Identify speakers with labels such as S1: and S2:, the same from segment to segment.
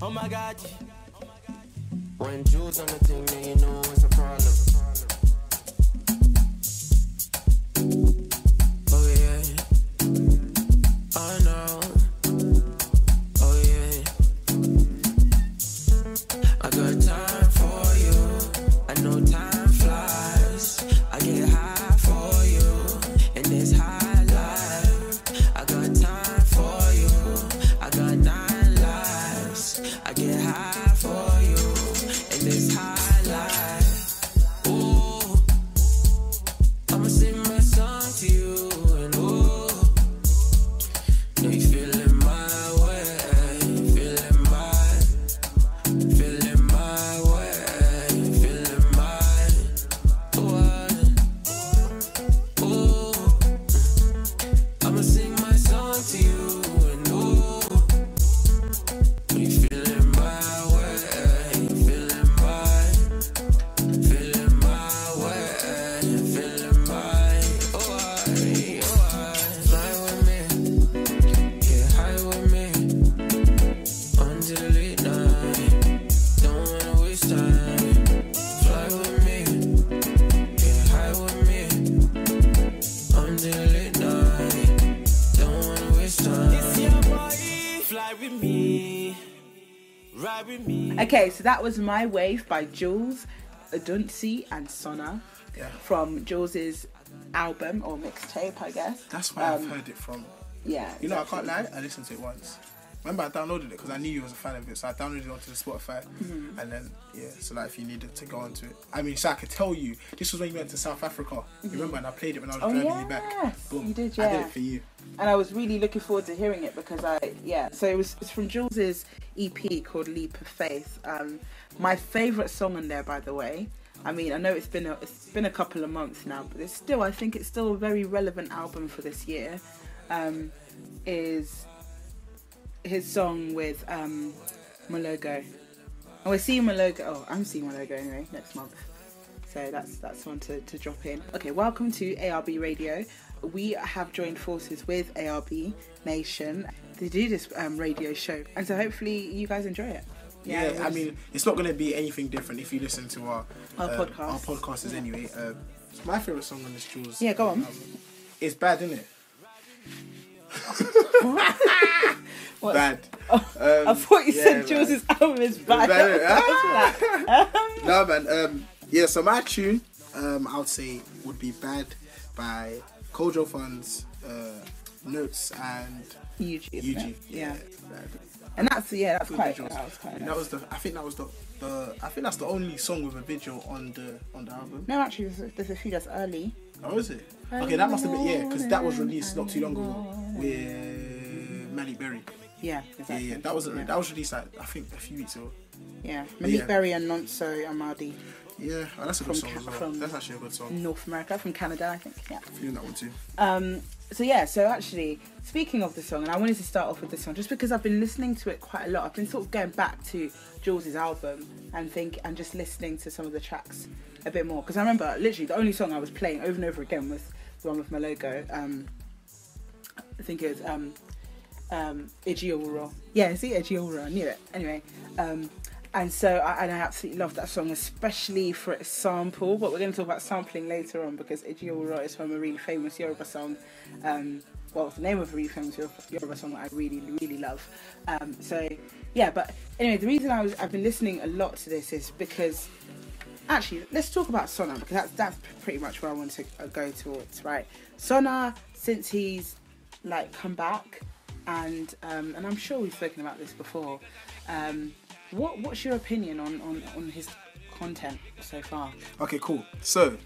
S1: Oh my God. When Juls on the thing, then you know it's a problem. Oh yeah. Oh no. Oh yeah. I got time for you. I know time flies. I get high for you in this high life. I got time for you. I got 9 lives. I get high for you in this high life. Ooh, I'ma sing my song to you, and ooh, know you feeling my way, feeling my way, feeling my ooh, I'ma sing my song to you, and ooh, know you feeling my way, feeling my way, feeling my fly with me, get high with me, until the late night, don't wanna waste time, fly with me, get high with me, until the late night, don't wanna waste time. It's your boy, fly with me, ride with me.
S2: Okay, so that was My Wave by Juls, Odunsi and Sona from Juls's album or mixtape, I guess.
S3: That's where I've heard it from.
S2: Yeah.
S3: You know, I can't lie, I listened to it once. Remember, I downloaded it because I knew you was a fan of it, so I downloaded it onto the Spotify, and then so like if you needed to go onto it, I mean, so I could tell you this was when you went to South Africa. You remember, and I played it when I was driving you back. Boom,
S2: you did,
S3: I did it for you.
S2: And I was really looking forward to hearing it because so it's from Juls's EP called Leap of Faith. My favourite song on there, by the way. I mean, I know it's been a couple of months now, but I think it's still a very relevant album for this year. Is his song with Malogo. And we're seeing Malogo. Oh, I'm seeing Malogo anyway next month. So that's one to drop in. Okay, welcome to ARB Radio. We have joined forces with ARB Nation to do this radio show, and so hopefully you guys enjoy it.
S3: Yeah, I mean, it's not going to be anything different if you listen to our
S2: podcast.
S3: Our podcasters anyway. My favourite song on this Juls.
S2: Yeah, go on.
S3: It's bad, isn't it?
S2: What?
S3: Bad.
S2: I thought you said Juls's album is bad.
S3: No, man. Yeah, so my tune, I would say, would be Bad by Kojo Funds, Notes, and UG.
S2: Yeah.
S3: Bad.
S2: And that's quite.
S3: I think that's the only song with a video on the album.
S2: No, actually, there's a few that's early.
S3: Oh, is it? Okay, that must have been because that was released not too long ago with Malik Berry.
S2: Yeah, exactly.
S3: Yeah. That was released like I think a few weeks ago.
S2: Yeah, Malik Berry and Nonso Amadi.
S3: Yeah, that's a good song as well. That's actually a good song.
S2: North America, from Canada, I think. Yeah.
S3: Feeling that one too.
S2: So actually, speaking of the song, and I wanted to start off with this song just because I've been listening to it quite a lot. I've been sort of going back to Juls's album and just listening to some of the tracks a bit more, because I remember literally the only song I was playing over and over again was the one with Malogo. I think it was Ejiowuro. Yeah, see, Ejiowuro, I knew it. Anyway, and so I absolutely love that song, especially for its sample. But we're going to talk about sampling later on because Ejiowuro is from a really famous Yoruba song. Well, it's the name of a really famous Yoruba song that I really, really love. But anyway, the reason I've been listening a lot to this is because, actually, let's talk about Sona, because that's pretty much where I want to go towards, right? Sona, since he's like come back, and I'm sure we've spoken about this before. What's your opinion on his content so far? Okay, cool.
S3: So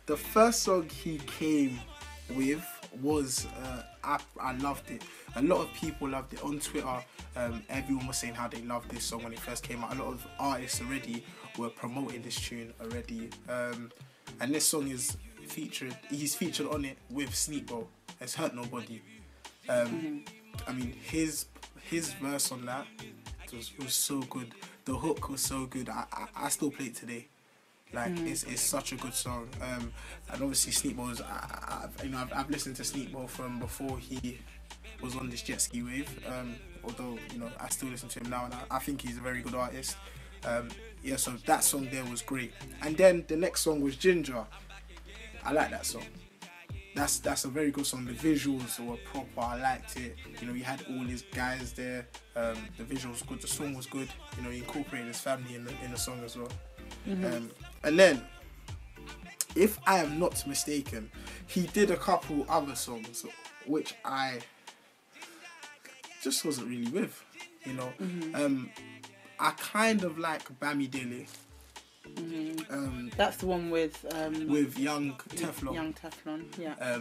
S3: the first song he came with was I loved it. A lot of people loved it on Twitter. Everyone was saying how they loved this song when it first came out. A lot of artists already were promoting this tune already, and this song is featured. He's featured on it with Sneakbo. It's Hurt Nobody. I mean, his verse on that was so good. The hook was so good. I still play it today. Like it's such a good song. And obviously Sneakball's, I've listened to Sneakball from before he was on this jet ski wave. Although I still listen to him now, and I think he's a very good artist. Yeah, so that song there was great. And then the next song was Ginger. I like that song. That's a very good song. The visuals were proper. I liked it. He had all his guys there. The visuals were good. The song was good. He incorporated his family in the song as well. And then, if I am not mistaken, he did a couple other songs which I just wasn't really with. I kind of like Bami Dele.
S2: That's the one with
S3: Young Teflon.
S2: Young Teflon, yeah.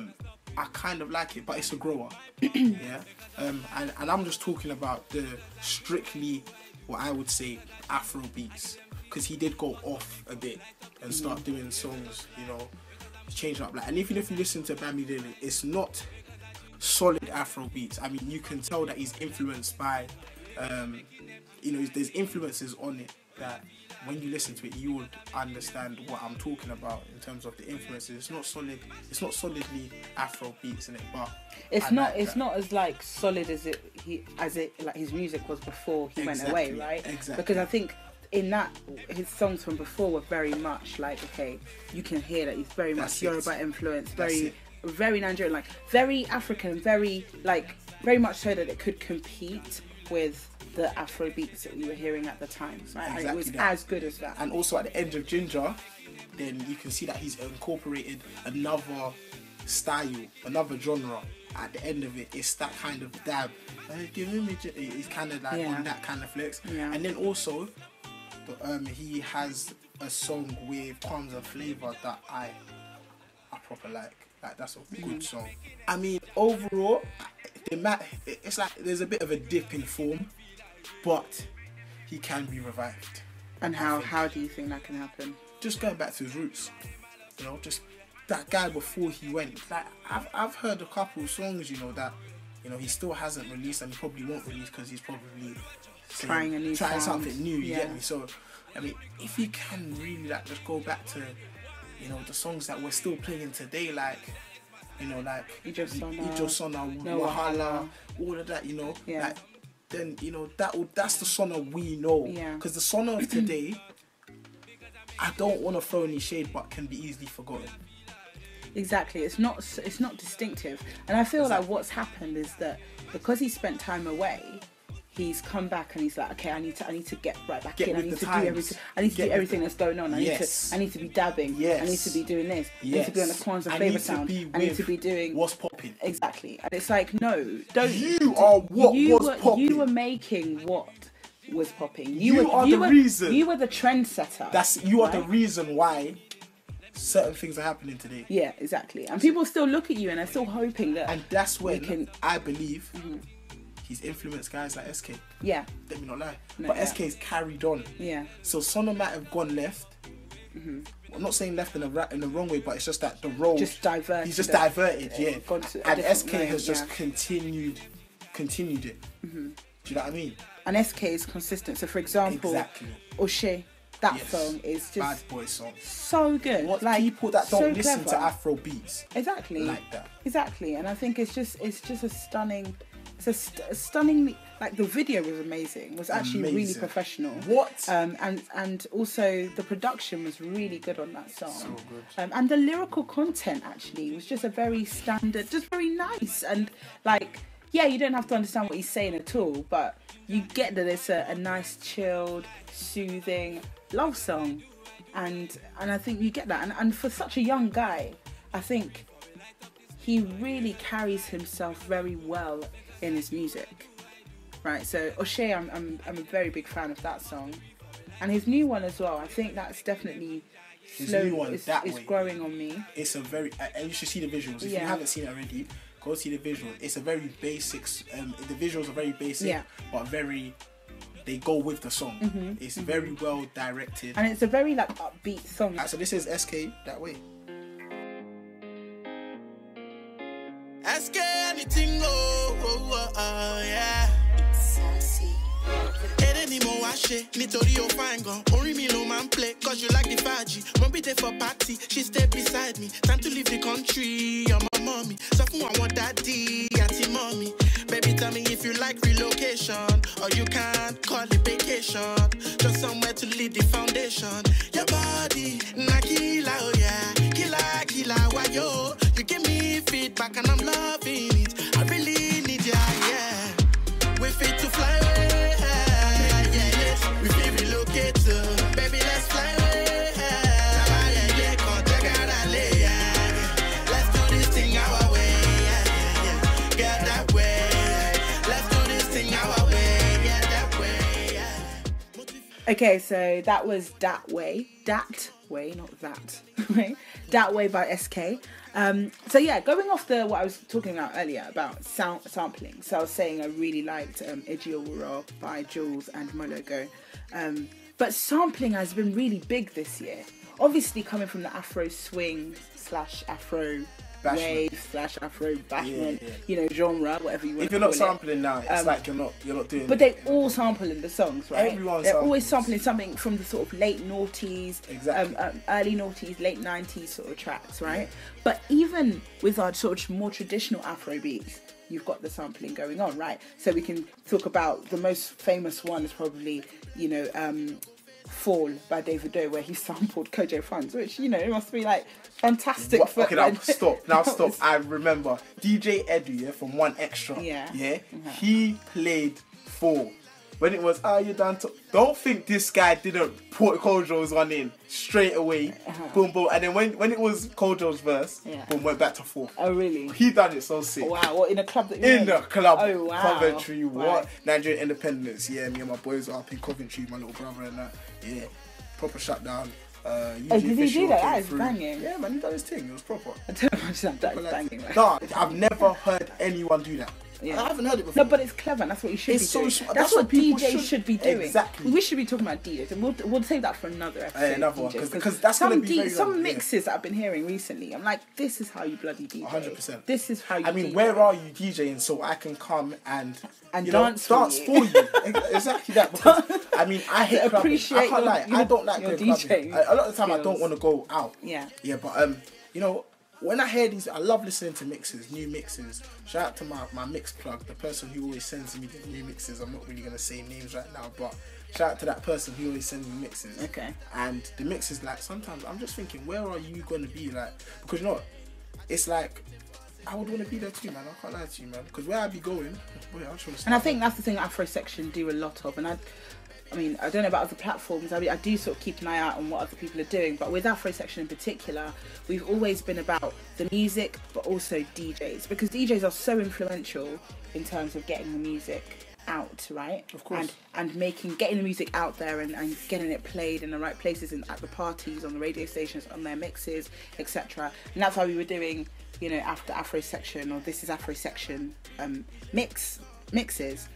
S3: I kind of like it, but it's a grower. Yeah. And I'm just talking about the strictly what I would say Afro beats, because he did go off a bit and start doing songs, change up. And even if you listen to Bami Dele, it's not solid Afro beats. I mean, you can tell that he's influenced by, there's influences on it that when you listen to it, you would understand what I'm talking about in terms of the influences. It's not solid. It's not solidly Afro beats in it, but
S2: it's not as like solid as like his music was before he went away, right?
S3: Exactly.
S2: Because I think in that his songs from before were very much like, okay, you can hear that he's very much Yoruba influence, very Nigerian, like very African, very much so that it could compete with the Afro beats that we were hearing at the time, right?
S3: Exactly,
S2: and it was as good as that.
S3: And also at the end of Ginger, then you can see that he's incorporated another style, another genre. At the end of it, it's that kind of dab. He's kind of like on that kind of flex.
S2: Yeah.
S3: And then also, he has a song with Kwanzaa flavor that I proper like. Like, that's a good song. I mean, overall, it's like there's a bit of a dip in form, but he can be revived.
S2: And how do you think that can happen?
S3: Just going back to his roots, just that guy before he went. Like I've heard a couple songs, that he still hasn't released, and he probably won't release because he's probably
S2: trying
S3: something new. You get me? So I mean, if you can really just go back to the songs that we're still playing today, like Ijo Sona, Wahala, all of that, like, then that's the Sona we know. Because the Sona of today, I don't want to throw any shade, but can be easily forgotten.
S2: Exactly, it's not distinctive, and I feel like what's happened is that because he spent time away, he's come back and he's like, okay, I need to get right back in. I need to do everything. I need to do everything that's going on. I need to be dabbing. I need to be doing this. I need to be on the Kwanzaa flavor sound. I need to be doing
S3: what's popping.
S2: Exactly, and it's like, no, don't.
S3: You are what was popping.
S2: You were making what was popping.
S3: You are the reason.
S2: You were the trendsetter.
S3: You are the reason why certain things are happening today.
S2: Yeah, exactly. And people still look at you and are still hoping that.
S3: And that's when I believe. He's influenced guys like SK.
S2: Yeah.
S3: Let me not lie. But SK's carried on.
S2: Yeah.
S3: So Sona might have gone left. I'm not saying left in the wrong way, but it's just that the road.
S2: Just diverted.
S3: He's just diverted, And SK has just continued it. Do you know what I mean?
S2: And SK is consistent. So for example, O'Shea, that song is just
S3: bad boy song.
S2: So good.
S3: What people that don't listen to Afro beats.
S2: Exactly.
S3: Like that. Exactly.
S2: And I think it's just a stunning. It's a stunningly, like, the video was amazing. It was actually really professional.
S3: What?
S2: And also the production was really good on that song.
S3: So good.
S2: And the lyrical content actually was just a very standard, just very nice. And like, you don't have to understand what he's saying at all, but you get that it's a nice, chilled, soothing love song. And I think you get that. And for such a young guy, I think he really carries himself very well in his music, right? So O'Shea, I'm a very big fan of that song, and his new one as well. I think that's definitely is growing on me. It's a very, and you should see the visuals. If you haven't seen it already, go see the visuals. It's a very basic. The visuals are very basic, but they go with the song. It's very well directed, and it's a very like upbeat song. So this is SK That Way. SK anything yeah. It's sassy. It anymore wash
S4: ṣe nítorí o fine gan. Orin mi ló máa ń play cause you like the faji. Wọ́n bí dey for party, she stay beside me. Time to leave the country, you're my mommy. Sọ fún àwọn daddy àti mommy. Baby, tell me if you like relocation or you can't call it vacation. Just somewhere to lead the foundation. Your body, na killer, oh yeah. Killer, why yo? You give me feedback and I'm loving it. I really need ya, yeah. We fit to fly away, yeah. We fit relocate, baby, let's fly away, yeah. Come check out LA, yeah. Let's do this thing our way, yeah. Get that way. Let's do this thing our way, yeah, that way, yeah.
S2: Okay, so that was Dat Way. Dat Way, not that. Right? Dat Way by SK. So yeah, going off what I was talking about earlier about sampling. So I was saying I really liked Eazi by Juls and Mologo. But sampling has been really big this year. Obviously coming from the Afro swing / Afro wave / Afro bashment, you know, genre, whatever you want.
S3: If you're not sampling now, it's like you're not doing.
S2: But they all sample in the songs, right? They're always sampling something from the sort of late noughties, early noughties, late 90s sort of tracks, right? But even with our sort of more traditional Afro beats, you've got the sampling going on, right? So we can talk about the most famous one is probably, you know, Fall by Davido, where he sampled Kojo Funds, which, you know, it must be like fantastic.
S3: Okay, now stop. I remember DJ Edu, from One Extra. He played Fall when it was you done to. Don't think this guy didn't put Kojo's one in straight away. Boom, boom, and then when it was Kojo's verse, boom, went back to Fall.
S2: Oh really?
S3: He done it so sick.
S2: Wow, what, in a club that you
S3: in the club?
S2: Oh wow,
S3: Coventry. What? Nigerian Independence. Yeah, me and my boys are up in Coventry, my little brother and that. Yeah, proper shutdown.
S2: Did he do that? That is banging.
S3: Yeah, man, he done his thing. It was proper.
S2: I don't understand. That is banging.
S3: No, I've never heard anyone do that.
S2: Yeah.
S3: I haven't heard it before.
S2: No, but it's clever. And that's what you should be doing. That's what DJs should be doing.
S3: Exactly.
S2: We should be talking about DJs, and we'll save that for another episode.
S3: Another one, because that's going to be very
S2: some mixes that I've been hearing recently. I'm like, this is how you bloody DJ.
S3: 100%.
S2: This is how you.
S3: I mean,
S2: DJ.
S3: where are you DJing so I can come and
S2: dance for you?
S3: Exactly that. Because I mean, I hate clubbing.
S2: Appreciate
S3: I can't lie. I don't like
S2: your
S3: clubbing.
S2: DJ.
S3: A lot of the time, I don't want to go out.
S2: Yeah.
S3: Yeah, but you know. When I hear these, I love listening to mixes, new mixes. Shout out to my mix plug, the person who always sends me the new mixes. I'm not really going to say names right now, but shout out to that person who always sends me mixes.
S2: Okay.
S3: And the mixes, like, sometimes I'm just thinking, where are you going to be? Like, because you know, it's like, I would want to be there too, man. I can't lie to you, man. Because where I be going, boy, I just want to.
S2: And I think that's the thing Afrosection do a lot of, and I mean, I don't know about other platforms. I mean, I do sort of keep an eye out on what other people are doing, but with Afrosection in particular, we've always been about the music, but also DJs, because DJs are so influential in terms of getting the music out, right?
S3: Of course.
S2: And getting the music out there and getting it played in the right places and at the parties, on the radio stations, on their mixes, etc. And that's why we were doing, you know, after Afrosection or This Is Afrosection mixes.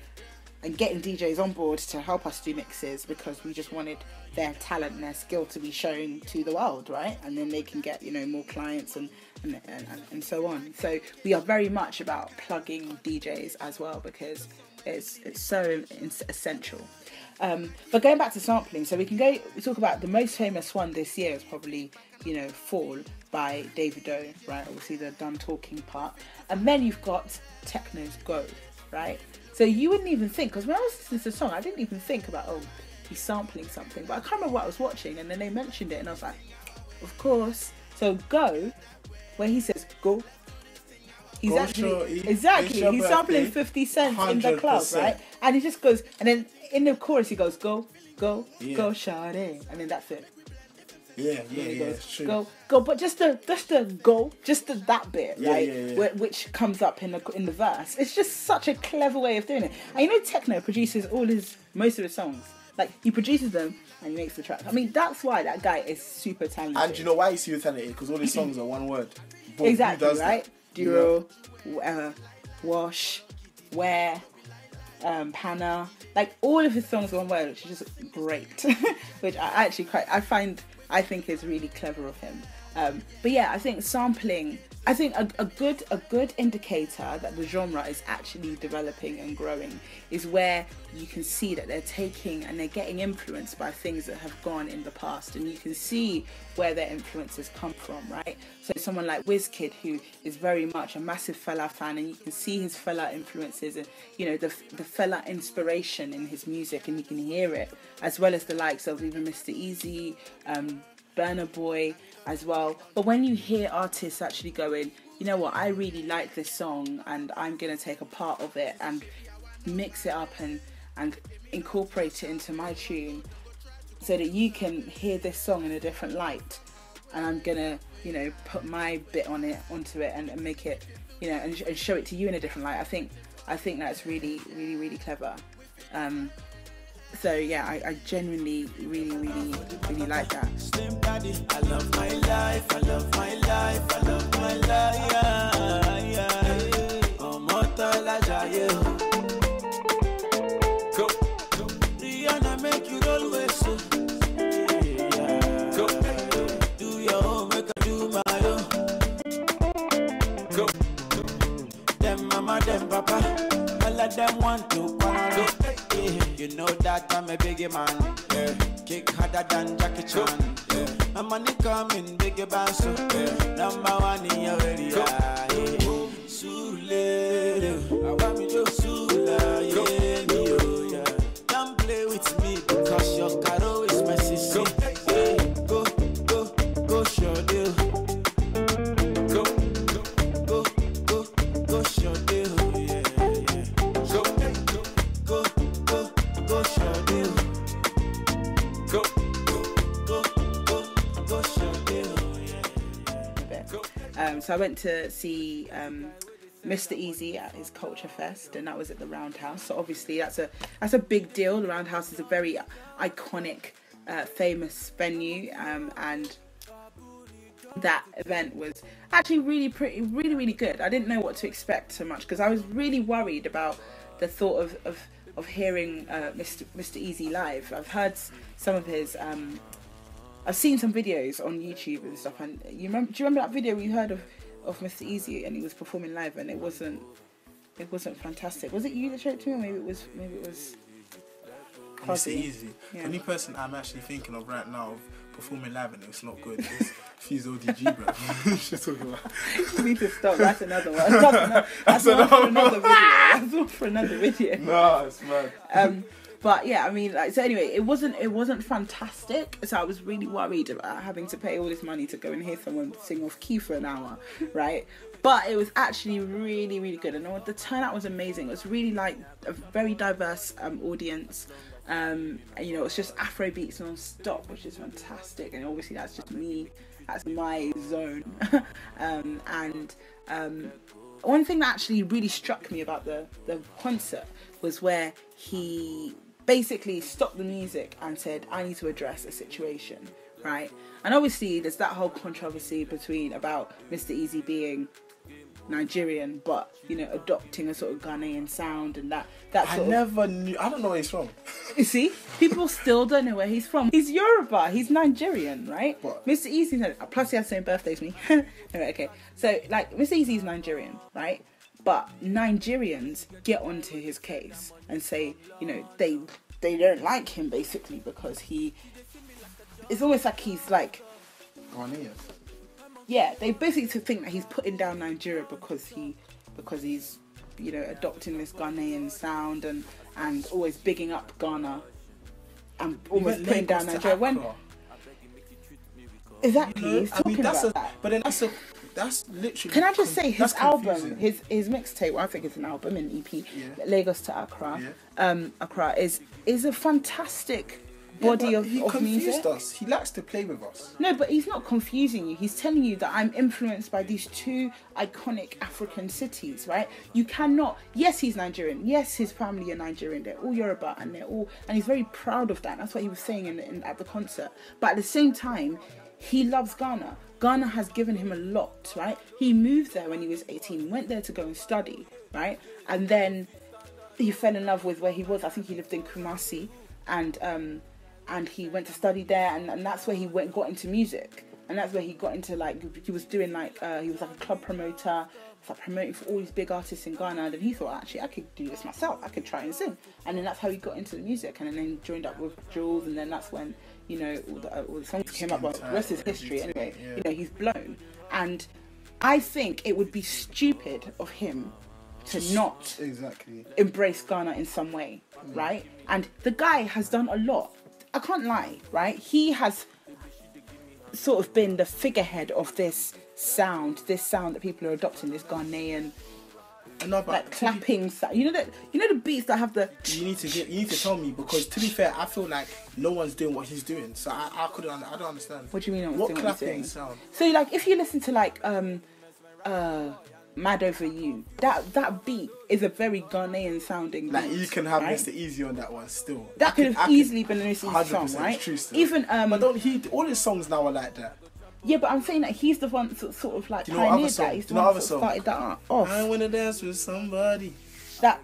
S2: And getting DJs on board to help us do mixes, because we just wanted their talent and their skill to be shown to the world, right? And then they can get, you know, more clients and so on. So we are very much about plugging DJs as well, because it's so essential. But going back to sampling, so we talk about the most famous one this year is probably, you know, Fall by Davido, right? Obviously the done talking part. And then you've got Techno's Go, right? So you wouldn't even think, because when I was listening to the song, I didn't even think about, he's sampling something. But I can't remember what I was watching, and then they mentioned it, and I was like, of course. So Go, where he says go, he's
S3: go
S2: actually,
S3: he's
S2: sampling 50 Cent 100%. In the club, right? And he just goes, and then in the chorus he goes, go, shawty, and then that's it.
S3: Yeah, it's true.
S2: Go, but just that bit, right? Which comes up in the verse. It's just such a clever way of doing it. And you know, Techno produces most of his songs. Like, he produces them and he makes the track. I mean, that's why that guy is super talented.
S3: And do you know why he's super talented? Because all his songs are one word. But
S2: exactly, right? Duro, Wash, Where, Panna. Like, all of his songs are one word, which is just great. Which I think is really clever of him. But yeah, I think sampling, I think a good indicator that the genre is actually developing and growing is where you can see that they're taking and they're getting influenced by things that have gone in the past, and you can see where their influences come from, right? So someone like Wizkid, who is very much a massive Fela fan, and you can see his Fela influences and, you know, the Fela inspiration in his music, and you can hear it, as well as the likes of even Mr. Eazi, Burna Boy as well. But when you hear artists actually going, you know what, I really like this song and I'm going to take a part of it and mix it up and incorporate it into my tune so that you can hear this song in a different light, and I'm going to, you know, put my bit onto it and make it, you know, and show it to you in a different light. I think that's really, really, really clever. So yeah, I genuinely really like that.
S1: Slim daddy, I love my life, I love my life, I love my life. Go. Rihanna make you always so. Go. Do your own, make I do my own. Go. Them mama, them papa, all of them want to go. You know that I'm a biggie man, yeah. Kick harder than Jackie Chan, yeah. My money coming, biggie band, so yeah. Number one in your area, yeah. Sule, I want me to Sula, yeah. Don't play with me because your caro is my sister. Yeah. Go, show deal. Go, show deal.
S2: So I went to see Mr. Eazi at his Culture Fest, and that was at the Roundhouse. So obviously that's a big deal. The Roundhouse is a very iconic, famous venue, and that event was actually really good. I didn't know what to expect so much because I was really worried about the thought of hearing Mr. Eazi live. I've heard some of his. I've seen some videos on YouTube and stuff, and do you remember that video you heard of Mr. Eazi and he was performing live and it wasn't fantastic? Was it you that showed it to me, or maybe it was
S3: Mr. Eazi.
S2: Yeah.
S3: The only person I'm actually thinking of right now of performing live and it's not good is Fuse ODG, bro. She's talking about.
S2: You need to stop. That's another one. That's one for another video. That's one for another video.
S3: No, it's mad.
S2: But yeah, I mean, like, so anyway, it wasn't fantastic. So I was really worried about having to pay all this money to go and hear someone sing off key for an hour, right? But it was actually really good, and the turnout was amazing. It was really like a very diverse audience. And, you know, it's just Afro beats non-stop, which is fantastic. And obviously that's just me. That's my zone. One thing that actually really struck me about the concert was where he basically stopped the music and said, I need to address a situation, right? And obviously there's that whole controversy about Mr. Eazi being Nigerian, but, you know, adopting a sort of Ghanaian sound and that sort
S3: I never knew. I don't know where he's from.
S2: You see, people still don't know where he's from. He's Yoruba. He's Nigerian, right?
S3: What?
S2: Mr. Eazi, plus he has the same birthday as me. Anyway, okay. So, like, Mr. Eazi is Nigerian, right? But Nigerians get onto his case and say, you know, they don't like him basically because it's almost like he's like,
S3: Ghanaian.
S2: yeah, they basically think that he's putting down Nigeria because he's, you know, adopting this Ghanaian sound and always bigging up Ghana and almost putting down Nigeria. When exactly, he's talking about that.
S3: But then that's literally.
S2: Can I just say his album,
S3: confusing.
S2: his mixtape? Well, I think it's an album, an EP.
S3: Yeah.
S2: Lagos to Accra.
S3: Yeah.
S2: Accra is a fantastic body of
S3: he
S2: music.
S3: confused us. He likes to play with us.
S2: No, but he's not confusing you. He's telling you that I'm influenced by these two iconic African cities, right? You cannot. Yes, he's Nigerian. Yes, his family are Nigerian. They're all Yoruba, and he's very proud of that. That's what he was saying at the concert. But at the same time, he loves Ghana. Ghana has given him a lot, right? He moved there when he was 18. He went there to go and study, right? And then he fell in love with where he was. I think he lived in Kumasi, and he went to study there, and that's where he got into music, and that's where he got into like, he was doing like, he was like a club promoter, like promoting for all these big artists in Ghana, and then he thought, actually, I could do this myself, I could try and sing, and then that's how he got into the music, and then he joined up with Juls, and then that's when, you know, all the songs came up, but the rest is history anyway. You know, he's blown, and I think it would be stupid of him to not embrace Ghana in some way, right? And the guy has done a lot. I can't lie, right? He has sort of been the figurehead of this sound that people are adopting, this Ghanaian like clapping sound. You know the beats that have the.
S3: You need to tell me, because to be fair, I feel like no one's doing what he's doing, so I don't understand.
S2: What do you mean?
S3: What clapping sound?
S2: So like, if you listen to like Mad Over You, that beat is a very Ghanaian sounding beat.
S3: Like, you can have
S2: right?
S3: Mr. Eazi on that one still.
S2: That could have easily been an Mr. Eazi song, right?
S3: True still.
S2: Even
S3: but don't he? All his songs now are like that.
S2: Yeah, but I'm saying that he's the one sort of like
S3: pioneered
S2: that. He's the one that started that off.
S3: I wanna dance with somebody.
S2: That.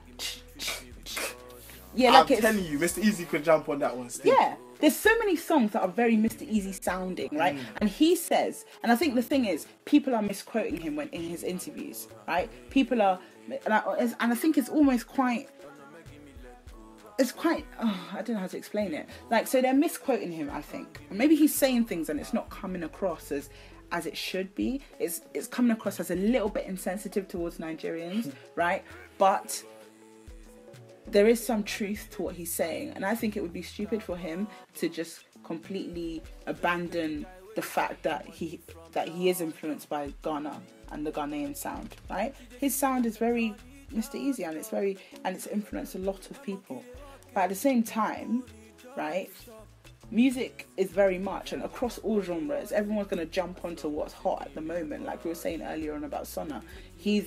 S2: Yeah, like
S3: I'm telling you, Mr. Eazi could jump on that one still.
S2: Yeah. There's so many songs that are very Mr. Eazi sounding, right? And he says, and I think the thing is, people are misquoting him when in his interviews, right? People are, and I think it's almost quite, I don't know how to explain it. Like, so they're misquoting him, I think. Maybe he's saying things and it's not coming across as it should be. It's coming across as a little bit insensitive towards Nigerians, right? But there is some truth to what he's saying, and I think it would be stupid for him to just completely abandon the fact that he is influenced by Ghana and the Ghanaian sound, right? His sound is very Mr. Eazi, and it's influenced a lot of people. But at the same time, right, music is very much, and across all genres, everyone's going to jump onto what's hot at the moment. Like we were saying earlier on about Sona, he's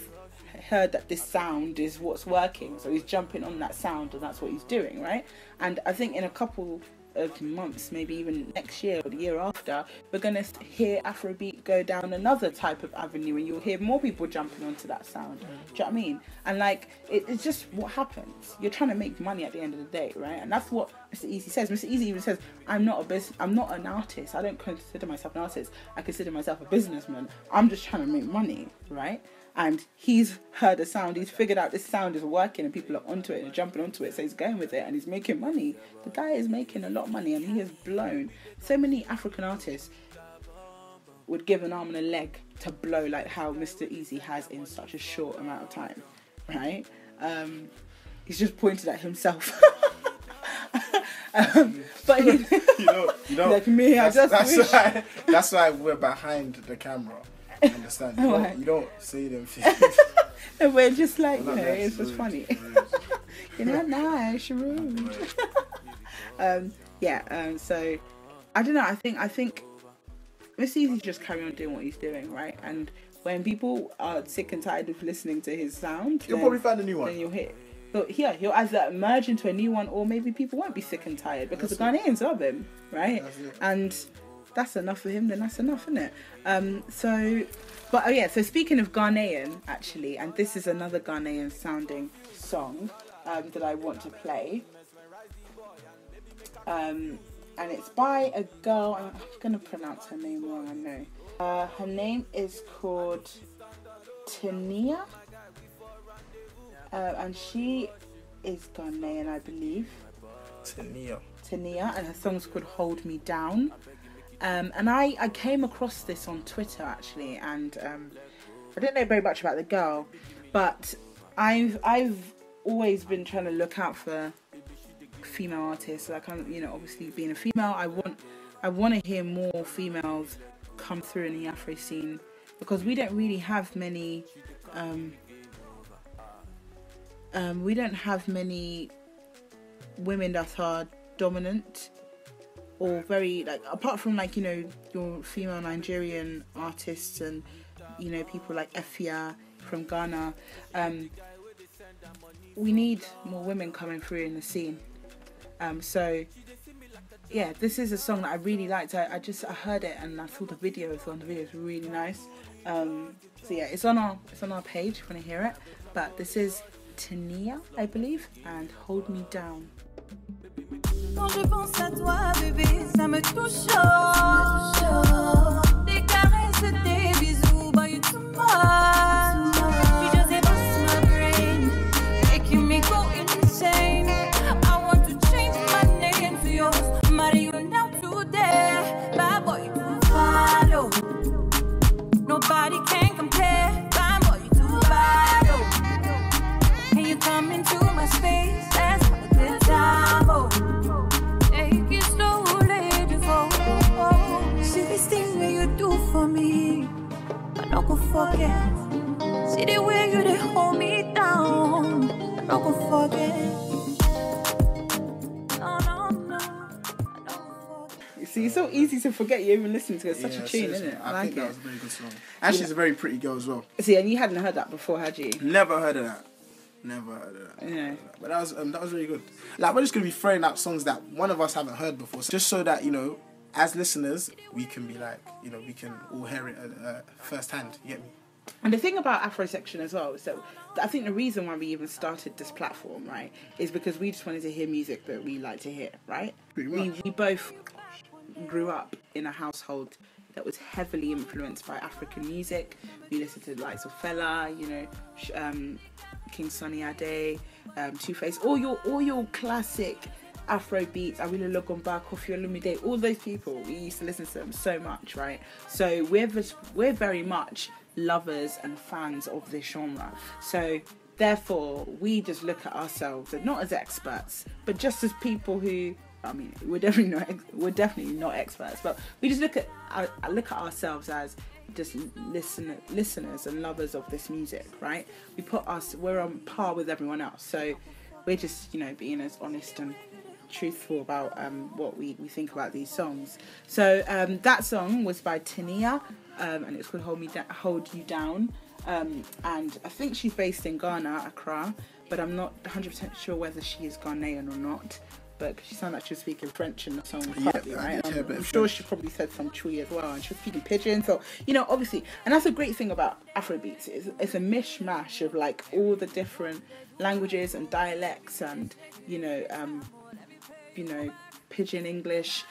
S2: heard that this sound is what's working, so he's jumping on that sound, and that's what he's doing, right? And I think in a couple of months, maybe even next year or the year after, we're going to hear Afrobeat go down another type of avenue, and you'll hear more people jumping onto that sound. Do you know what I mean? And like, it's just what happens. You're trying to make money at the end of the day, right? And that's what Mr. Eazi says. Mr. Eazi even says, I'm not an artist. I don't consider myself an artist. I consider myself a businessman. I'm just trying to make money, right? And he's heard a sound, he's figured out this sound is working and people are onto it and jumping onto it, so he's going with it and he's making money. The guy is making a lot of money and he has blown. So many African artists would give an arm and a leg to blow like how Mr. Eazi has in such a short amount of time, right? He's just pointed at himself. But he, you know, like me,
S3: that's why we're behind the camera. Understand? You don't say them things.
S2: And we're just like, it's just funny. You're not nice, you're rude. So I don't know. I think Mr. Eazi just carry on doing what he's doing, right? And when people are sick and tired of listening to his sound,
S3: you'll probably find a new one.
S2: Then you'll hit. But yeah, he'll either merge into a new one, or maybe people won't be sick and tired because the Ghanaians love him, right? And that's enough for him, then that's enough, isn't it? So speaking of Ghanaian, actually, and this is another Ghanaian sounding song that I want to play. And it's by a girl, I'm going to pronounce her name wrong, I know. Her name is called Tania. And she is Ghanaian, I believe. Tania, and her song's called Hold Me Down. And I came across this on Twitter actually, and I don't know very much about the girl, but I've always been trying to look out for female artists. Like, I'm, obviously being a female, I want to hear more females come through in the Afro scene, because we don't really have many women that are dominant, or very, like, apart from, like, your female Nigerian artists and, people like Efia from Ghana. We need more women coming through in the scene. So yeah, this is a song that I really liked. I heard it and I saw the video as well, and the video is really nice. So yeah, it's on our page if you want to hear it. But this is Tania, I believe, and Hold Me Down.
S5: Quand je pense à toi, bébé, ça me touche. yesterday, Bizu, but you too much. You just a bust my brain, making me go insane. I want to change my name to yours, marry you now today. Bad boy, you too follow. Nobody can compare. Bad boy, you too bad. Oh. Can you come into my space? Let's have a good time. Oh. Take it slowly before. Oh. See this thing that you do for me, I don't go forget. See the way you they hold me down, I don't go forget. No, no, no, I don't go forget.
S2: See, it's so easy to forget you even listen to it. It's such a tune,
S3: seriously,
S2: isn't it?
S3: I
S2: like
S3: think
S2: it.
S3: that was a very good song. And she's a very pretty girl as well.
S2: See, and you hadn't heard that before, had you?
S3: Never heard of that. Never heard of that.
S2: Yeah.
S3: But that was really good. Like, we're just gonna be throwing out songs that one of us haven't heard before, just so that, you know, as listeners, we can be like, you know, we can all hear it firsthand. You get me?
S2: And the thing about Afrosection as well, so I think the reason why we even started this platform, right, is because we just wanted to hear music that we like to hear, right?
S3: Pretty much.
S2: We both grew up in a household that was heavily influenced by African music. We listened to the likes of Fela, you know, King Sunny Ade, Two-Face, all your classic Afro beats, Awilo Logomba, Koffi Olumide, all those people, we used to listen to them so much, right? So we're very much lovers and fans of this genre. So therefore, we just look at ourselves, not as experts, but just as people who, I mean, we're definitely not experts, but we just look at ourselves as just listeners and lovers of this music, right? We're on par with everyone else. So we're just, you know, being as honest and truthful about what we think about these songs. So that song was by Tania, and it's called Hold You Down, and I think she's based in Ghana, Accra, but I'm not 100% sure whether she is Ghanaian or not, but she sounded like she was speaking French in the song partly, right? I'm sure she probably said some Twi as well, and she was speaking Pidgin, so, you know, obviously, and that's a great thing about Afrobeats, it's a mishmash of like all the different languages and dialects and, you know, Pidgin English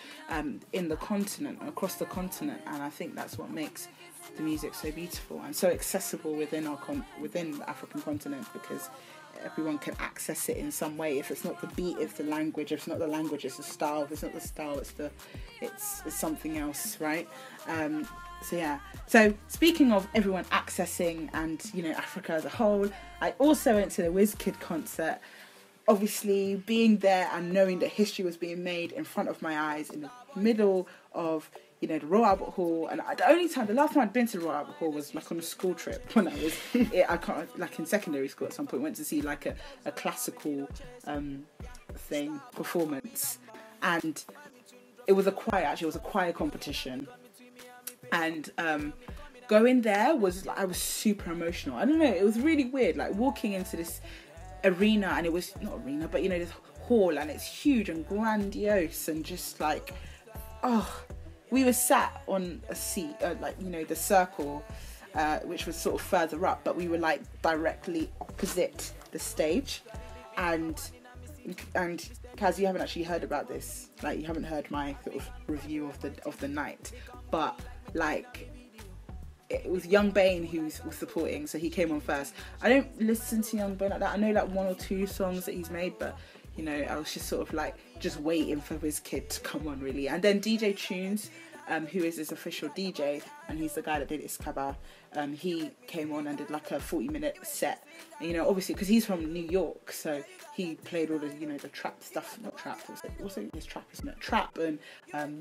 S2: in the continent, across the continent, and I think that's what makes the music so beautiful and so accessible within the African continent, because everyone can access it in some way. If it's not the beat, it's the language. If it's not the language, it's the style. If it's not the style, it's something else, right? So yeah. So speaking of everyone accessing and, you know, Africa as a whole, I also went to the Wizkid concert. Obviously, being there and knowing that history was being made in front of my eyes in the middle of, you know, the Royal Albert Hall. And the last time I'd been to the Royal Albert Hall was like on a school trip when I was, like in secondary school at some point, went to see like a classical performance. And it was a choir competition. And going there I was super emotional. I don't know, it was really weird, like walking into this arena, and it was not arena, but, you know, this hall, and it's huge and grandiose, and just like, we were sat on a seat, like, you know, the circle, which was sort of further up, but we were like directly opposite the stage. And Kaz, you haven't actually heard about this, like, you haven't heard my sort of review of the night, but like, it was Young Bane who was supporting, so he came on first. I don't listen to Young Bane like that. I know like one or two songs that he's made, but, you know, I was just sort of like just waiting for Wizkid to come on, really. And then DJ Tunes, who is his official DJ, and he's the guy that did Iskaba, he came on and did like a 40-minute set. And, you know, obviously because he's from New York, so he played all the, you know, the trap stuff, not trap, also his trap, isn't it? Trap and,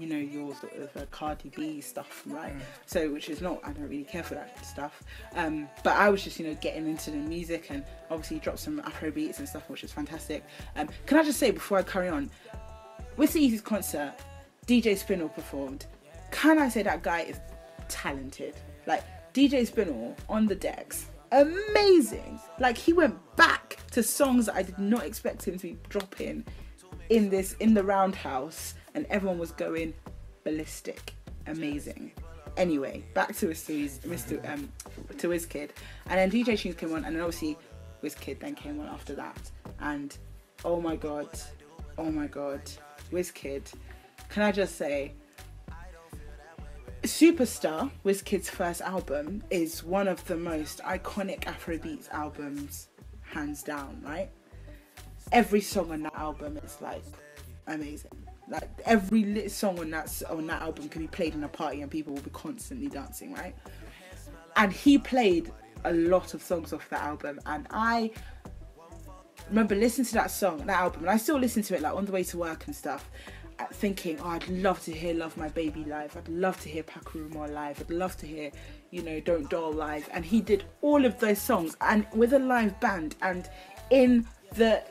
S2: you know, your sort of Cardi B stuff, right? So, which is not, I don't really care for that stuff. But I was just, you know, getting into the music, and obviously he dropped some Afro beats and stuff, which was fantastic. Can I just say, before I carry on, with the Eazi's concert, DJ Spinall performed. Can I say that guy is talented? Like, DJ Spinall on the decks, amazing. Like, he went back to songs that I did not expect him to be dropping in the Roundhouse, and everyone was going ballistic. Amazing. Anyway, back to Wizkid, and then DJ Tunes came on, and then obviously Wizkid then came on after that, and oh my god, Wizkid, can I just say, Superstar, Wizkid's first album, is one of the most iconic Afrobeats albums, hands down, right? Every song on that album is like amazing. Like every song on that album can be played in a party and people will be constantly dancing, right? And he played a lot of songs off that album, and I remember listening to that album, and I still listen to it like on the way to work and stuff, thinking, oh, I'd love to hear Love My Baby live, I'd love to hear Pakuruma live, I'd love to hear, you know, Don't Doll live. And he did all of those songs and with a live band, and in the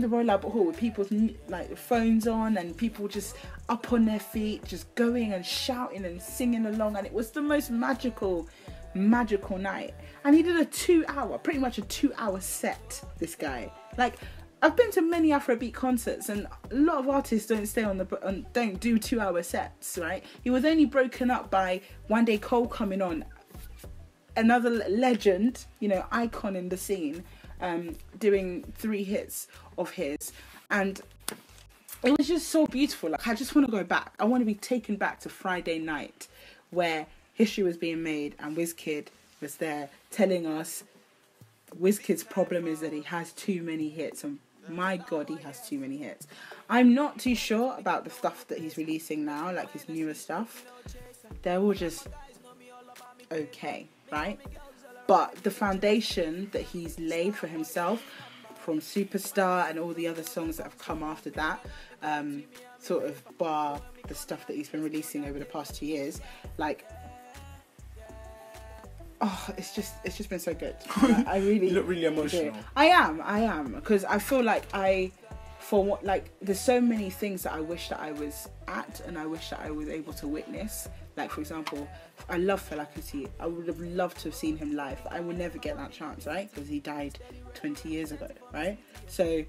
S2: Royal Albert Hall with people's like phones on and people just up on their feet, just going and shouting and singing along, and it was the most magical night. And he did pretty much a 2-hour set, this guy. Like, I've been to many Afrobeat concerts, and a lot of artists don't do 2-hour sets, right? He was only broken up by One Day Cole coming on, another legend, you know, icon in the scene, doing 3 hits of his, and it was just so beautiful. Like, I just want to go back. I want to be taken back to Friday night, where history was being made, and Wizkid was there telling us Wizkid's problem is that he has too many hits, and my God, he has too many hits. I'm not too sure about the stuff that he's releasing now, like his newer stuff. They're all just okay, right? But the foundation that he's laid for himself from Superstar and all the other songs that have come after that, sort of bar the stuff that he's been releasing over the past 2 years, like, oh, it's just been so good. I really
S3: You look really emotional.
S2: I am, because I feel like there's so many things that I wish that I was at and I wish that I was able to witness. Like, for example, I love Fela Kuti. I would have loved to have seen him live, but I will never get that chance, right? Because he died 20 years ago, right? So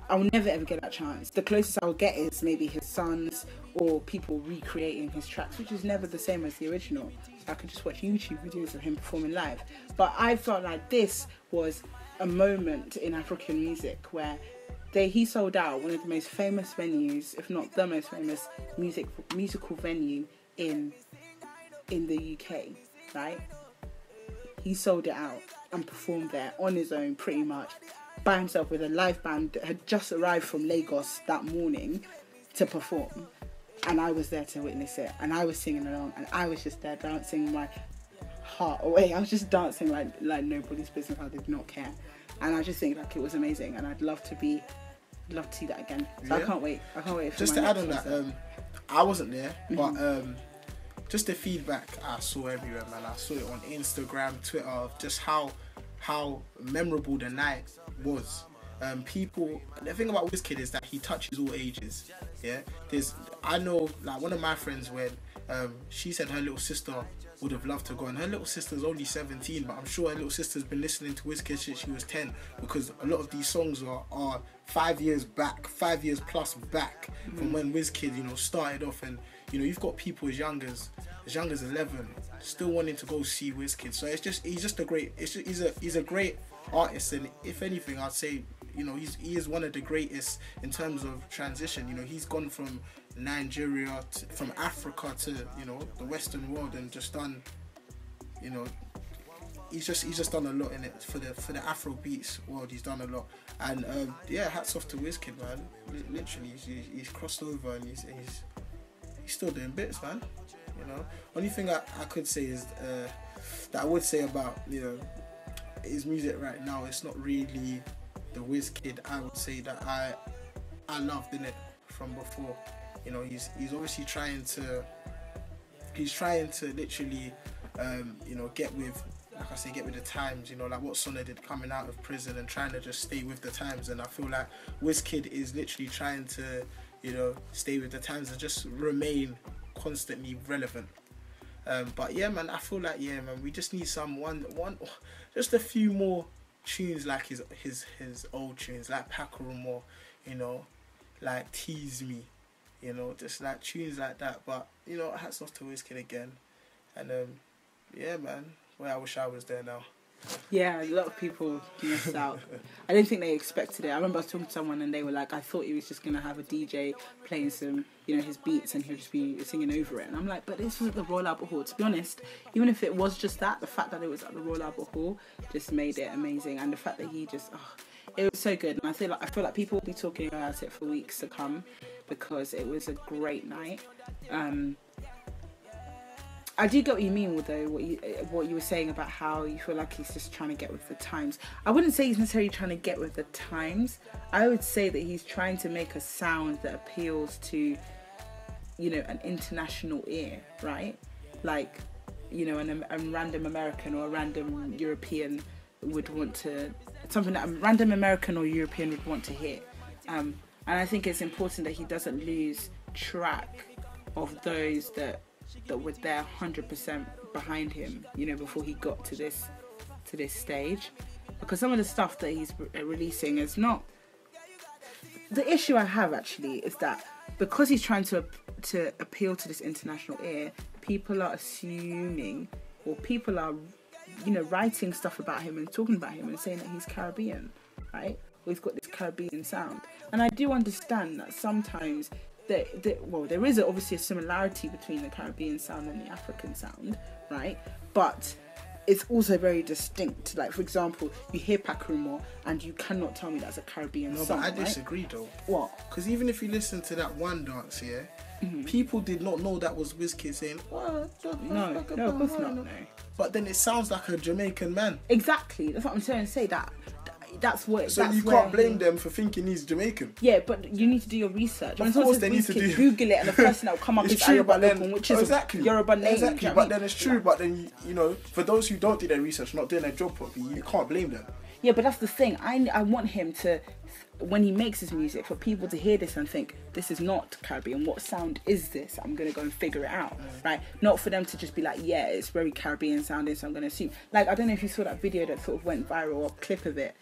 S2: I will never ever get that chance. The closest I will get is maybe his sons or people recreating his tracks, which is never the same as the original. So I could just watch YouTube videos of him performing live. But I felt like this was a moment in African music where he sold out one of the most famous venues, if not the most famous musical venue in the UK, right? He sold it out and performed there on his own, pretty much by himself, with a live band that had just arrived from Lagos that morning to perform, and I was there to witness it, and I was singing along, and I was just there dancing my heart away. I was just dancing like nobody's business. I did not care, and I just think like it was amazing, and I'd love to see that again. So yeah. I can't wait for
S3: just to add on that, I wasn't there, but just the feedback I saw everywhere, man. I saw it on Instagram, Twitter, just how memorable the night was. People, the thing about Wizkid is that he touches all ages. Yeah, I know, like, one of my friends went, she said her little sister would have loved to go, and her little sister's only 17, but I'm sure her little sister's been listening to Wizkid since she was 10, because a lot of these songs are 5 years plus back from when Wizkid, you know, started off. And you know, you've got people as young as 11 still wanting to go see Wizkid. So he's a great artist, and if anything, I'd say, you know, he is one of the greatest in terms of transition. You know, he's gone from Nigeria from Africa to, you know, the Western world, and just done, you know, he's just done a lot in it for the Afro beats world. He's done a lot, and yeah, hats off to Wizkid, man. Literally, he's crossed over, and he's still doing bits, man. You know, only thing I could say is that I would say about, you know, his music right now, it's not really the Wizkid I would say that I loved in it from before. You know, he's obviously trying to literally you know, get with the times, you know, like what Sona did coming out of prison and trying to just stay with the times. And I feel like Wizkid is literally trying to, you know, stay with the times and just remain constantly relevant. But yeah, man, I feel like, yeah, man, we just need just a few more tunes like his old tunes, like Pakuruma, you know, like Tease Me, you know, just like tunes like that. But, you know, hats off to Wizkid again. And yeah, man, well, I wish I was there now.
S2: Yeah, a lot of people missed out. I don't think they expected it. I remember I was talking to someone and they were like, I thought he was just going to have a DJ playing some, his beats and he'll just be singing over it. And I'm like, but this was at the Royal Albert Hall. To be honest, even if it was just that, the fact that it was at the Royal Albert Hall just made it amazing. And the fact that he just, it was so good. And I feel like people will be talking about it for weeks to come because it was a great night. I do get what you mean, though, what you were saying about how you feel like he's just trying to get with the times. I wouldn't say he's necessarily trying to get with the times. I would say that he's trying to make a sound that appeals to, an international ear, right? Like, a random American or a random European would want to... Something that a random American or European would want to hear. And I think it's important that he doesn't lose track of those that were there 100% behind him, before he got to this stage, because some of the stuff that he's releasing is not. The issue I have actually is that because he's trying to appeal to this international ear, people are assuming, or people are, writing stuff about him and talking about him and saying that he's Caribbean, right? Or he's got this Caribbean sound, and I do understand that sometimes. There is obviously a similarity between the Caribbean sound and the African sound, right? But it's also very distinct. Like, for example, you hear Pakurumo and you cannot tell me that's a Caribbean song.
S3: No, but I disagree, though.
S2: What?
S3: Because even if you listen to that one dance here, people did not know that was Wizkid saying, "What?"
S2: No, of course not. No.
S3: But then it sounds like a Jamaican man.
S2: Exactly. That's what I'm trying to say. That's what.
S3: So
S2: that's
S3: you can't blame them for thinking he's Jamaican.
S2: Yeah, but you need to do your research.
S3: Of course they need to do.
S2: Google it, and the person that will come up is Yoruba Local, which is Yoruba name.
S3: Exactly, but then it's true. But then for those who don't do their research, not doing their job properly, you can't blame them.
S2: Yeah, but that's the thing. I want him to, when he makes his music, for people to hear this and think, this is not Caribbean. What sound is this? I'm going to go and figure it out, right? Not for them to just be like, yeah, it's very Caribbean sounding, so I'm going to assume. Like, I don't know if you saw that video that sort of went viral, or a clip of it.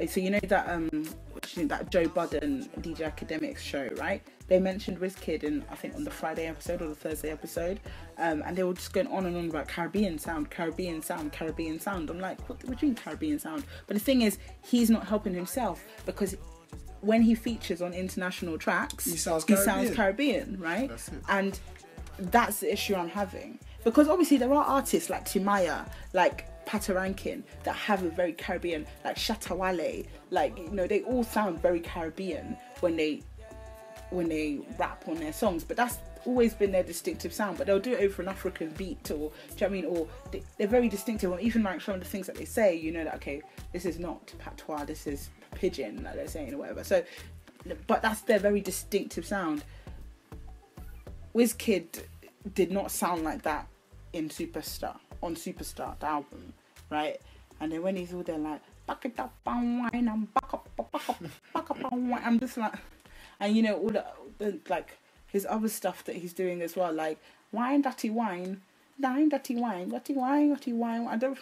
S2: So that Joe Budden DJ Academics show, right? They mentioned Wizkid I think on the Friday episode or the Thursday episode, and they were just going on and on about Caribbean sound. I'm like, what do you mean Caribbean sound? But the thing is, he's not helping himself, because when he features on international tracks, he sounds Caribbean, right?
S3: That's it. And
S2: that's the issue I'm having, because obviously there are artists like Timaya, like Patarankin, that have a very Caribbean, like Shatawale, like they all sound very Caribbean when they rap on their songs, but that's always been their distinctive sound. But they'll do it over an African beat, or do you know what I mean? Or they're very distinctive. Or even like some of the things that they say, that okay, this is not patois, this is pidgin, like they're saying or whatever. So, but that's their very distinctive sound. Wizkid did not sound like that in Superstar, the album, right? And then when he's all there like, back it up and wine and back up and wine, I'm just like, and all the like his other stuff that he's doing as well, like wine, dirty wine, dirty wine, dirty wine, dirty wine. I don't, do you know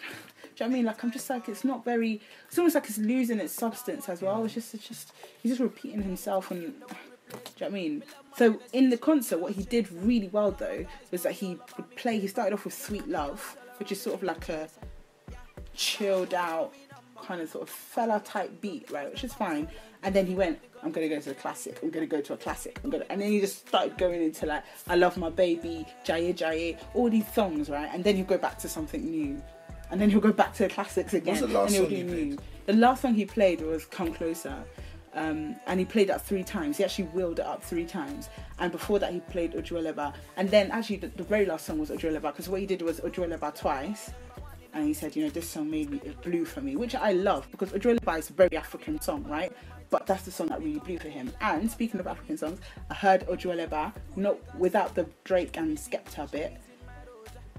S2: what I mean? Like, I'm just like, it's not very, it's almost like it's losing its substance as well. It's just he's just repeating himself, and do you know what I mean? So in the concert, what he did really well though was that he started off with Sweet Love, which is sort of like a chilled out kind of sort of fella type beat, right? Which is fine. And then he went, I'm going to go to a classic. I'm going to go to a classic. And then he just started going into like, I Love My Baby, Jaye Jaye, all these songs, right? And then he'll go back to something new. And then he'll go back to the classics again.
S3: What's the last
S2: and he'll
S3: song
S2: do
S3: he
S2: new.
S3: played?
S2: The last song he played was Come Closer. And he played that 3 times. He actually wheeled it up 3 times. And before that, he played Ojueleba. And then actually, the very last song was Ojueleba, because what he did was Ojueleba twice. And he said, this song made me, it blew for me, which I love, because Ojueleba is a very African song, right? But that's the song that really blew for him. And speaking of African songs, I heard Ojueleba, not without the Drake and Skepta bit.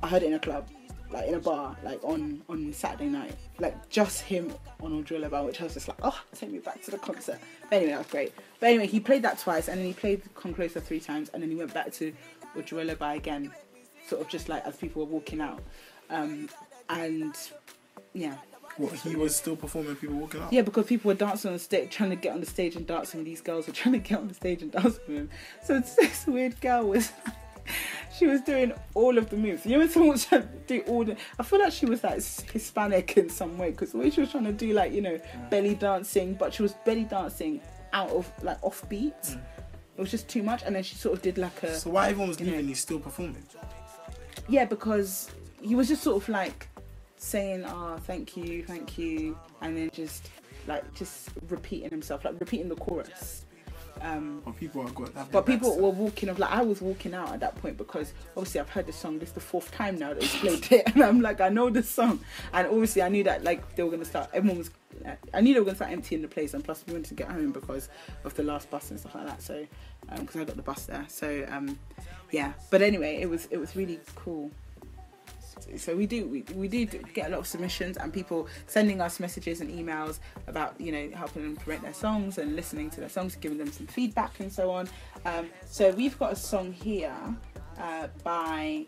S2: I heard it in a club, like in a bar, like on Saturday night, like just him on Ojueleba, which I was just like, oh, take me back to the concert. But anyway, that was great. But anyway, he played that twice, and then he played Come Closer 3 times, and then he went back to Ojueleba again, sort of just like as people were walking out. And yeah.
S3: What, he was still performing, people walking out?
S2: Yeah, because people were dancing on stage, trying to get on the stage and dancing. These girls were trying to get on the stage and dance with him. So this weird girl was, she was doing all of the moves. You know when someone's trying to do all the... I feel like she was like Hispanic in some way, because the way she was trying to do like, you know, belly dancing, but she was belly dancing out of like offbeat. It was just too much. And then she sort of did like a...
S3: So why everyone was leaving, he's still performing?
S2: Yeah, because he was just sort of like saying, thank you, and then just repeating himself, like repeating the chorus.
S3: But people
S2: were walking off. Like I was walking out at that point, because obviously I've heard the song. This is the 4th time now that he's played it, and I'm like, I know this song, and obviously I knew that like they were gonna start. I knew they were gonna start emptying the place, and plus we wanted to get home because of the last bus and stuff like that. So, because I got the bus there. So, yeah. But anyway, it was really cool. So we do get a lot of submissions and people sending us messages and emails about, you know, helping them promote their songs and listening to their songs, giving them some feedback and so on. So we've got a song here by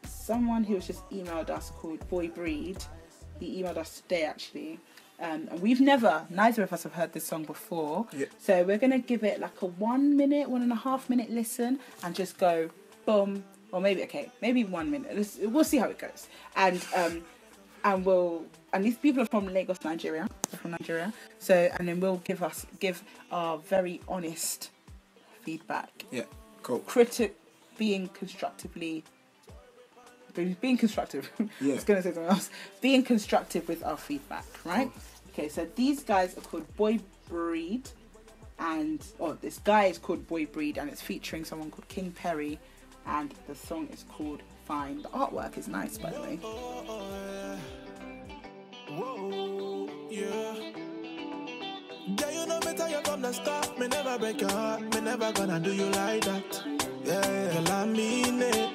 S2: someone who has just emailed us called Boybreed. He emailed us today actually. And neither of us have heard this song before.
S3: Yeah.
S2: So we're going to give it like a 1.5 minute listen and just go boom. Or maybe 1 minute. We'll see how it goes. And these people are from Lagos, Nigeria. They're from Nigeria. So and then we'll give our very honest feedback.
S3: Yeah, cool.
S2: Being constructive.
S3: Yeah.
S2: I was gonna say something else. Being constructive with our feedback, right?
S3: Cool.
S2: Okay, so these guys are called Boybreed, this guy is called Boybreed, and it's featuring someone called King Perry. And the song is called Fine. The artwork is nice, by the way.
S4: Whoa, yeah. Yeah, you know me, tell you from the start. Me never break your heart. Me never gonna do you like that. Yeah, girl, I mean it.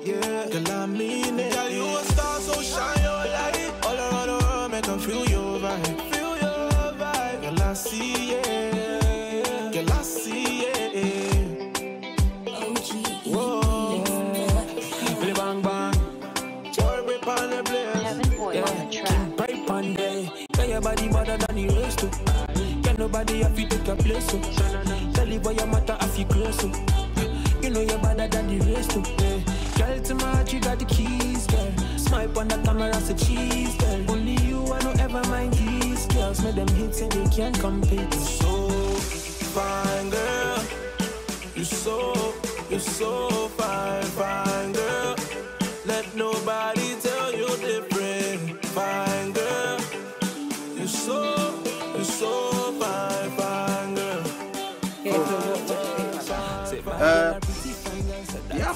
S4: Yeah, girl, I mean it. Girl, you a star, so shine your light. All around the world, make them feel your vibe. Feel your vibe. Girl, I see it. Girl, I see it. Your body better than the rest too. Can nobody have you take your place too. Tell you boy your matter if you close too. You know you're better than the rest too. Girl to my heart you got the keys, girl. Swipe on the camera so cheese, girl. Only you I don't ever mind these girls. Make them hits and they can't compete. You're so fine, girl. You're so fine, girl. Let nobody tell you different. Fine, girl. You're so fine, girl.
S3: Yeah, I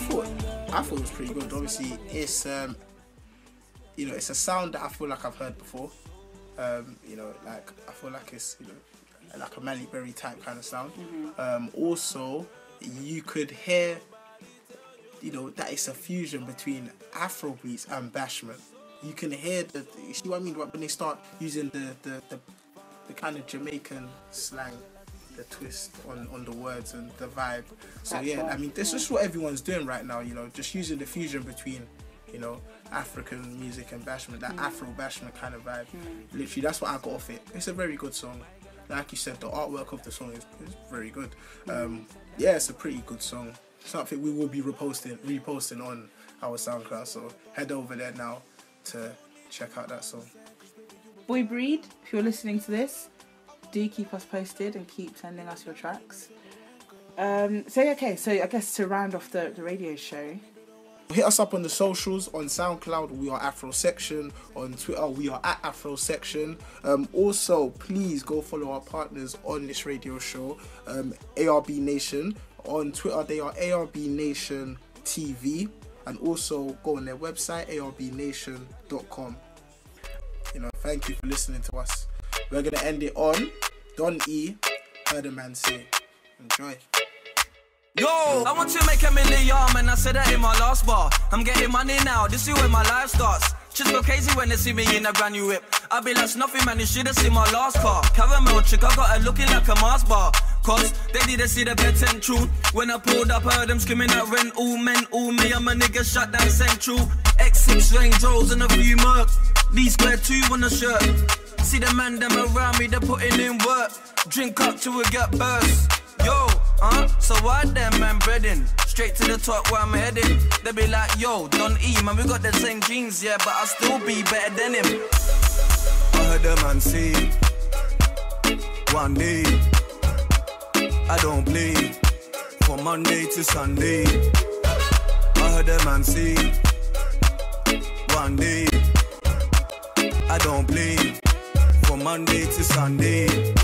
S3: thought it was pretty good. Obviously, it's it's a sound that I feel like I've heard before. Like I feel like it's like a Mally Berry type kind of sound. Also, you could hear that it's a fusion between Afro beats and bashment. You can hear you see what I mean when they start using the kind of Jamaican slang, the twist on the words and the vibe. So yeah, I mean this is what everyone's doing right now, just using the fusion between African music and bashment, that Afro bashment kind of vibe. Literally that's what I got off it. It's a very good song. Like you said, the artwork of the song is very good. Yeah, it's a pretty good song. Something we will be reposting on our SoundCloud, so head over there now to check out that song.
S2: Boybreed, if you're listening to this, do keep us posted and keep sending us your tracks. So I guess to round off the radio show,
S3: hit us up on the socials. On SoundCloud we are Afrosection, on Twitter we are at Afrosection. Also please go follow our partners on this radio show, ARB Nation. On Twitter they are ARB Nation TV, and also go on their website arbnation.com. Thank you for listening to us. We're gonna end it on Don E. Heard a man say. Enjoy.
S1: Yo, I want to make $1 million, man. I said that in my last bar. I'm getting money now, this is where my life starts. Just go crazy when they see me in a brand new whip. I be like nothing, man, you should have seen my last car. Caramel chick, I got her looking like a Mars bar. Cause they didn't see the potential. When I pulled up, I heard them screaming at rent. All men, all me, I'm a nigga shut down central. X6 Range Rolls and a few mercs. D2 on the shirt. See the man them around me, they're putting in work. Drink up till we get burst. Yo, so why them man breading? straight to the top where I'm heading. They be like, yo, Don E, man, we got the same jeans, yeah, but I'll still be better than him. I heard the man say, one day, I don't play, from Monday to Sunday. I heard the man say, one day, I don't play, from Monday to Sunday.